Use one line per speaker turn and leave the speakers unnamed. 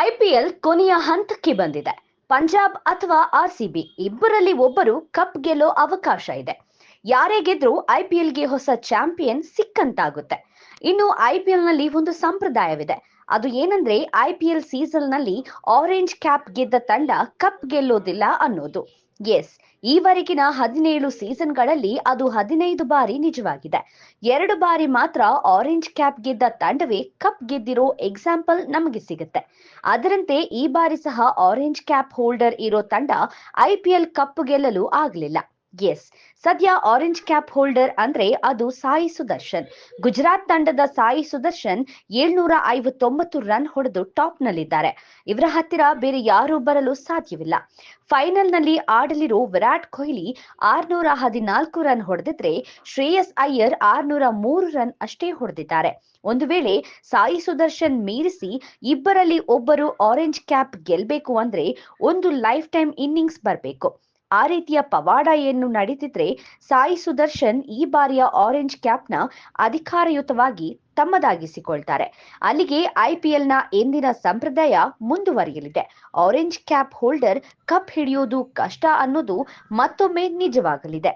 IPL ಕೊನೆಯ ಹಂತಕ್ಕೆ ಬಂದಿದೆ. ಪಂಜಾಬ್ ಅಥವಾ ಆರ್ಸಿಬಿ ಇಬ್ಬರಲ್ಲಿ ಒಬ್ಬರು ಕಪ್ ಗೆಲ್ಲೋ ಅವಕಾಶ ಇದೆ. ಯಾರೇ ಗೆದ್ರೂ ಐಪಿಎಲ್ಗೆ ಹೊಸ ಚಾಂಪಿಯನ್ ಸಿಕ್ಕಂತಾಗುತ್ತೆ. ಇನ್ನು ಐಪಿಎಲ್ನಲ್ಲಿ ಒಂದು ಸಂಪ್ರದಾಯವಿದೆ. ಅದು ಏನಂದ್ರೆ ಐಪಿಎಲ್ ಸೀಸನ್ನಲ್ಲಿ ಆರೆಂಜ್ ಕ್ಯಾಪ್ ಗೆದ್ದ ತಂಡ ಕಪ್ ಗೆಲ್ಲೋದಿಲ್ಲ ಅನ್ನೋದು. ಎಸ್, ಈವರೆಗಿನ 17 ಸೀಸನ್ಗಳಲ್ಲಿ ಅದು 15 ಬಾರಿ ನಿಜವಾಗಿದೆ. 2 ಬಾರಿ ಮಾತ್ರ ಆರೆಂಜ್ ಕ್ಯಾಪ್ ಗೆದ್ದ ತಂಡವೇ ಕಪ್ ಗೆದ್ದಿರೋ ಎಕ್ಸಾಂಪಲ್ ನಮಗೆ ಸಿಗುತ್ತೆ. ಅದರಂತೆ ಈ ಬಾರಿ ಸಹ ಆರೆಂಜ್ ಕ್ಯಾಪ್ ಹೋಲ್ಡರ್ ಇರೋ ತಂಡ ಐಪಿಎಲ್ ಕಪ್ ಗೆಲ್ಲಲು ಆಗಲಿಲ್ಲ. ಎಸ್, ಸದ್ಯ ಆರೆಂಜ್ ಕ್ಯಾಪ್ ಹೋಲ್ಡರ್ ಅಂದ್ರೆ ಅದು ಸಾಯಿ ಸುದರ್ಶನ್. ಗುಜರಾತ್ ತಂಡದ ಸಾಯಿ ಸುದರ್ಶನ್ 759 ರನ್ ಹೊಡೆದು ಟಾಪ್ ನಲ್ಲಿದ್ದಾರೆ. ಇವರ ಹತ್ತಿರ ಬೇರೆ ಯಾರೂ ಬರಲು ಸಾಧ್ಯವಿಲ್ಲ. ಫೈನಲ್ನಲ್ಲಿ ಆಡಲಿರೋ ವಿರಾಟ್ ಕೊಹ್ಲಿ 614 ರನ್ ಹೊಡೆದಿದ್ರೆ ಶ್ರೇಯಸ್ ಅಯ್ಯರ್ 603 ರನ್ ಅಷ್ಟೇ ಹೊಡೆದಿದ್ದಾರೆ. ಒಂದು ವೇಳೆ ಸಾಯಿ ಸುದರ್ಶನ್ ಮೀರಿಸಿ ಇಬ್ಬರಲ್ಲಿ ಒಬ್ಬರು ಆರೆಂಜ್ ಕ್ಯಾಪ್ ಗೆಲ್ಬೇಕು ಅಂದ್ರೆ ಒಂದು ಲೈಫ್ ಟೈಮ್ ಇನ್ನಿಂಗ್ಸ್ ಬರಬೇಕು. ಆ ರೀತಿಯ ಪವಾಡ ಏನು ನಡೀತಿದ್ರೆ ಸಾಯಿ ಸುದರ್ಶನ್ ಈ ಬಾರಿಯ ಆರೆಂಜ್ ಕ್ಯಾಪ್ನ ಅಧಿಕಾರಯುತವಾಗಿ ತಮ್ಮದಾಗಿಸಿಕೊಳ್ತಾರೆ. ಅಲ್ಲಿಗೆ ಐಪಿಎಲ್ನ ಎಂದಿನ ಸಂಪ್ರದಾಯ ಮುಂದುವರಿಯಲಿದೆ. ಆರೆಂಜ್ ಕ್ಯಾಪ್ ಹೋಲ್ಡರ್ ಕಪ್ ಹಿಡಿಯೋದು ಕಷ್ಟ ಅನ್ನೋದು ಮತ್ತೊಮ್ಮೆ ನಿಜವಾಗಲಿದೆ.